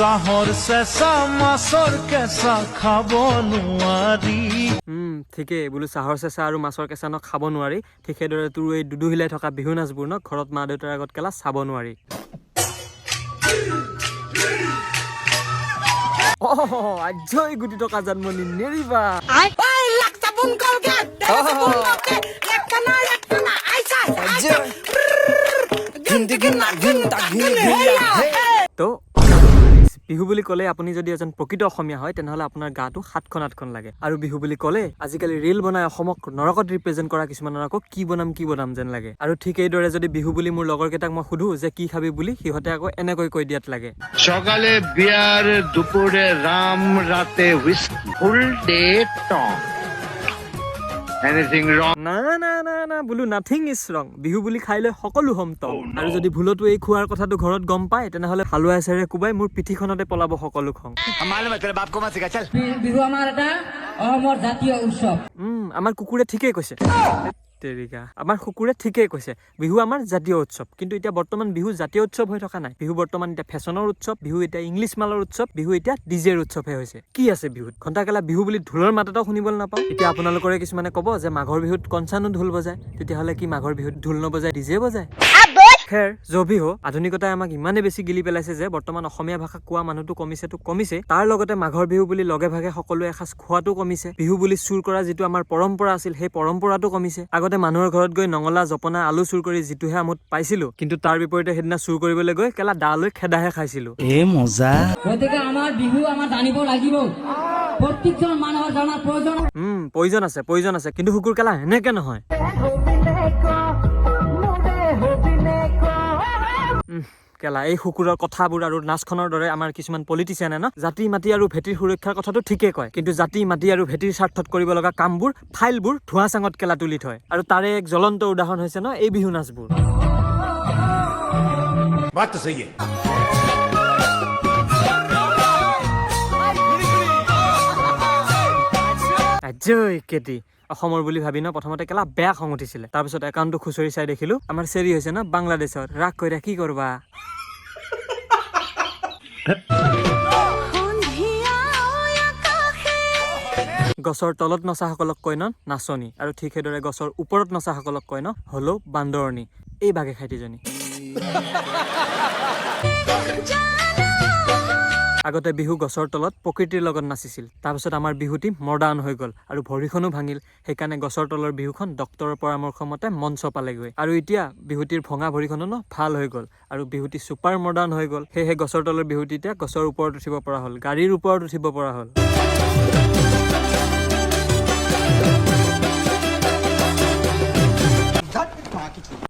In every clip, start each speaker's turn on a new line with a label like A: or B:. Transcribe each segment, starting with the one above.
A: চাহৰ চেঁচা মাছৰ কেঁচা খাব নোৱাৰি
B: ঠিকেই বোলো চাহৰ চেঁচা আৰু মাছৰ কেঁচা ন খাব নোৱাৰি ঠিক সেইদৰে তোৰ এই দুদুহিলাই থকা বিহু নাচবোৰ ন ঘৰত মা দেউতাৰ আগত কেলা চাব নোৱাৰি আজই গুটি টকা জন্মনি নেৰিবা তো বিহু বুলি ক'লে আপুনি যদি এজন প্ৰকৃত অসমীয়া হয় তেনেহ'লে আপোনাৰ গাটো 7খন 8খন লাগে আৰু বিহু বুলি ক'লে আজিকালি ৰিল বনাই অসমক নৰকত ৰিপ্ৰেজেণ্ট কৰা কিছুমানৰ আকৌ কি বনাম যেন লাগে আৰু ঠিক এইদৰে যদি বিহু বুলি মোৰ লগৰ কেইটাক মই সুধো যে কি খাবি বুলি সিহঁতে আকৌ এনেকৈ কৈ দিয়াত লাগে
C: সকালে বিয়ার দুপুরে রাম রাতে হুইস্কি ফুল ডে টং এনিথিং রং
B: না বোলো নাথিং ইজ ৰং বিহু বুলি খাই লৈ সকলো হম তম আৰু যদি ভুলতো এই খোৱাৰ কথাটো ঘৰত গম পায় তেনেহ'লে হালোৱা এচাৰে কোবাই মোৰ পিঠিখনতে পলাব সকলো খং
D: বিহু আমাৰ এটা অসমৰ জাতীয় উৎসৱ
B: আমাৰ কুকুৰে ঠিকেই কৈছে আমাৰ কুকুৰে ঠিকেই কৈছে বিহু আমাৰ জাতীয় উৎসৱ কিন্তু এতিয়া বৰ্তমান বিহু জাতীয় উৎসৱ হৈ থকা নাই বিহু বৰ্তমান এতিয়া ফেশ্বনৰ উৎসৱ বিহু এতিয়া ইংলিছ মালৰ উৎসৱ বিহু এতিয়া ডিজেৰ উৎসৱহে হৈছে কি আছে বিহুত ঘণ্টাকেলা বিহু বুলি ঢোলৰ মাত এটাও শুনিবলৈ নাপাওঁ এতিয়া আপোনালোকৰে কিছুমানে ক'ব যে মাঘৰ বিহুত কনচানো ঢোল বজায় তেতিয়াহ'লে কি মাঘৰ বিহুত ঢোল নবজায় ডিজে বজায় খেৰ জবি হো আধুনিকতাই আমাক ইমানেই বেছি গিলি পেলাইছে যে বৰ্তমান অসমীয়া ভাষা কোৱা মানুহটো কমিছে তাৰ লগতে মাঘৰ বিহু বুলি লগে ভাগে সকলোৱে এসাঁজ খোৱাটো কমিছে বিহু বুলি চুৰ কৰা যিটো আমাৰ পৰম্পৰা আছিল সেই পৰম্পৰাটো কমিছে আগতে মানুহৰ ঘৰত গৈ নঙলা জপনা আলু চুৰ কৰি যিটোহে আমোদ পাইছিলো কিন্তু তাৰ বিপৰীতে সেইদিনা চুৰ কৰিবলৈ গৈ কেলা দালৈ খেদাহে খাইছিলো
A: মজা
D: গতিকে আমাৰ বিহু আমাৰ জানিব লাগিব প্ৰত্যেকজন মানুহৰ জনাৰ
B: প্ৰয়োজন আছে কিন্তু কুকুৰ কেলা এনেকে নহয় কেলা এই কুকুৰৰ কথাবোৰ আৰু নাচখনৰ দৰে আমাৰ কিছুমান পলিটিচিয়ানে ন জাতি মাটি আৰু ভেটিৰ সুৰক্ষাৰ কথাটো ঠিকেই কয় কিন্তু জাতি মাটি আৰু ভেটিৰ স্বাৰ্থত কৰিব লগা কামবোৰ ফাইলবোৰ ধোঁৱা চাঙত কেলা তুলি থয় আৰু তাৰে এক জ্বলন্ত উদাহৰণ হৈছে ন এই বিহু নাচবোৰ আজৈ কেতি অসমৰ বুলি ভাবি ন প্ৰথমতে কেলা বেয়া খং উঠিছিলে তাৰপিছত একাউণ্টটো খুচৰি চাই দেখিলো আমাৰ চেৰি হৈছে ন বাংলাদেশত ৰাগ কইৰা কি কৰবা গছৰ তলত নচাসকলক কয় ন নাচনী আৰু ঠিক সেইদৰে গছৰ ওপৰত নচাসকলক কয় ন হলো বান্দৰণী এই বাঘে খাইটিজনী আগতে বিহু গছৰ তলত প্ৰকৃতিৰ লগত নাচিছিল তাৰপিছত আমাৰ বিহুটি মডাৰ্ণ হৈ গ'ল আৰু ভৰিখনো ভাঙিল সেইকাৰণে গছৰ তলৰ বিহুখন ডক্তৰৰ পৰামৰ্শ মতে মঞ্চ পালেগৈ আৰু এতিয়া বিহুটিৰ ভঙা ভৰিখনো ন ভাল হৈ গ'ল আৰু বিহুটি ছুপাৰ মডাৰ্ণ হৈ গ'ল সেয়েহে গছৰ তলৰ বিহুটি এতিয়া গছৰ ওপৰত উঠিব পৰা হ'ল গাড়ীৰ ওপৰত উঠিব পৰা হ'ল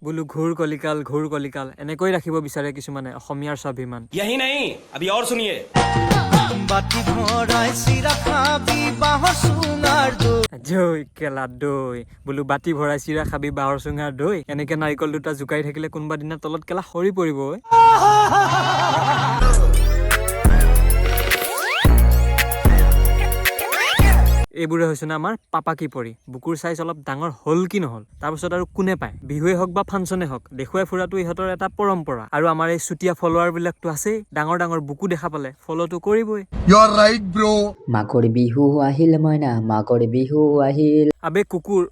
B: বোলো ঘূৰ কলিকাল এনেকৈ ৰাখিব বিচাৰে কিছুমানে অসমীয়াৰ স্বাভিমান
E: यही नहीं अभी और सुनिए
A: বাটি ভৰাই চিৰা খাবি বাঁহৰ চুঙাৰ
B: জৈ কেলা দৈ বোলো বাটি ভৰাই চিৰা খাবি বাঁহৰ চুঙাৰ দৈ এনেকে নাৰিকল দুটা জোকাই থাকিলে কোনোবা দিনা তলত কেলা সৰি পৰিব এইবোৰে হৈছে না আমাৰ পাপা কি পৰি বুকুৰ চাইজ অলপ ডাঙৰ হ'ল কি নহ'ল তাৰপিছত আৰু কোনে পায় বিহুৱে হওক বা ফাংচনে হওক দেখুৱাই ফুৰাটো ইহঁতৰ এটা পৰম্পৰা আৰু আমাৰ এই চুতীয়া ফলোৱাৰ বিলাকতো আছেই ডাঙৰ বুকু দেখা পালে ফলোটো কৰিবই
F: মাঘৰ বিহু আহিল মইনা মাঘৰ বিহু আহিল
B: আবে কুকুৰ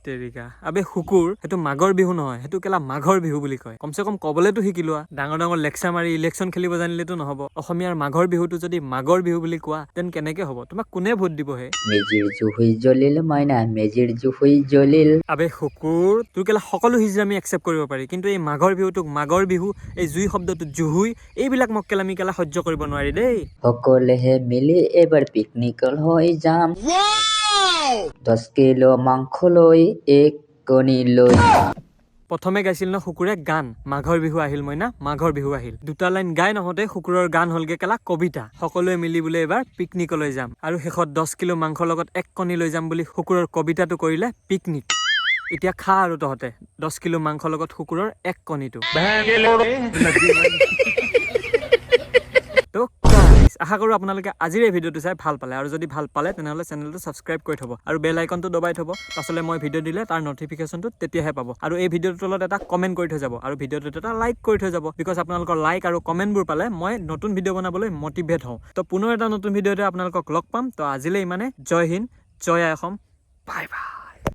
B: তেৰিকা আবে কুকুৰ সেইটো মাঘৰ বিহু নহয় সেইটো কেলা মাঘৰ বিহু বুলি কয় কমচে কম কবলেতো শিকিলোৱা ডাঙৰ লেকচাৰ মাৰি ইলেকশ্যন খেলিব জানিলেতো নহব অসমীয়াৰ মাঘৰ বিহুটো যদি মাঘৰ বিহু বুলি কোৱা তেন কেনেকে হ'ব তোমাক কোনে ভোট দিব হে
F: মেজিৰ জুই জ্বলিল মইনা মেজিৰ জুই জ্বলিল
B: আবে কুকুৰ তোৰ কেলা সকলো হিজৰা আমি একচেপ্ট কৰিব পাৰি কিন্তু এই মাঘৰ বিহুটোক মাঘৰ বিহু এই জুই শব্দটো জুহুই এইবিলাক মোক কেলা আমি কেলা সহ্য কৰিব নোৱাৰি দেই
F: সকলোহে মিলি এবাৰ পিকনিক হৈ যাম 10 কিলো মাংস লৈ এক কণী লৈ
B: প্ৰথমে গাইছিল ন কুকুৰে গান মাঘৰ বিহু আহিল মইনা মাঘৰ বিহু আহিল দুটা লাইন গাই নহওঁতে কুকুৰৰ গান হলগে কেলা কবিতা সকলোৱে মিলি বোলে এবাৰ পিকনিকলৈ যাম আৰু শেষত 10 কিলো মাংসৰ লগত এক কণী লৈ যাম বুলি কুকুৰৰ কবিতাটো কৰিলে পিকনিক এতিয়া খা আৰু তহঁতে 10 কিলো মাংসৰ লগত কুকুৰৰ এক কণীটো আশা কৰোঁ আপোনালোকে আজিৰ এই ভিডিঅ'টো চাই ভাল পালে আৰু যদি ভাল পালে তেনেহ'লে চেনেলটো ছাবস্ক্ৰাইব কৰি থ'ব আৰু বেল আইকনটো দবাই থ'ব পাছলৈ মই ভিডিঅ' দিলে তাৰ নটিফিকেশ্যনটো তেতিয়াহে পাব আৰু এই ভিডিঅ'টোৰ তলত এটা কমেণ্ট কৰি থৈ যাব আৰু ভিডিঅ'টোত এটা লাইক কৰি থৈ যাব বিকজ আপোনালোকৰ লাইক আৰু কমেণ্টবোৰ পালে মই নতুন ভিডিঅ' বনাবলৈ মটিভেট হওঁ তো পুনৰ এটা নতুন ভিডিঅ'তে আপোনালোকক লগ পাম তো আজিলৈ ইমানে জয় হিন্দ জয় আই অসম বাই বাই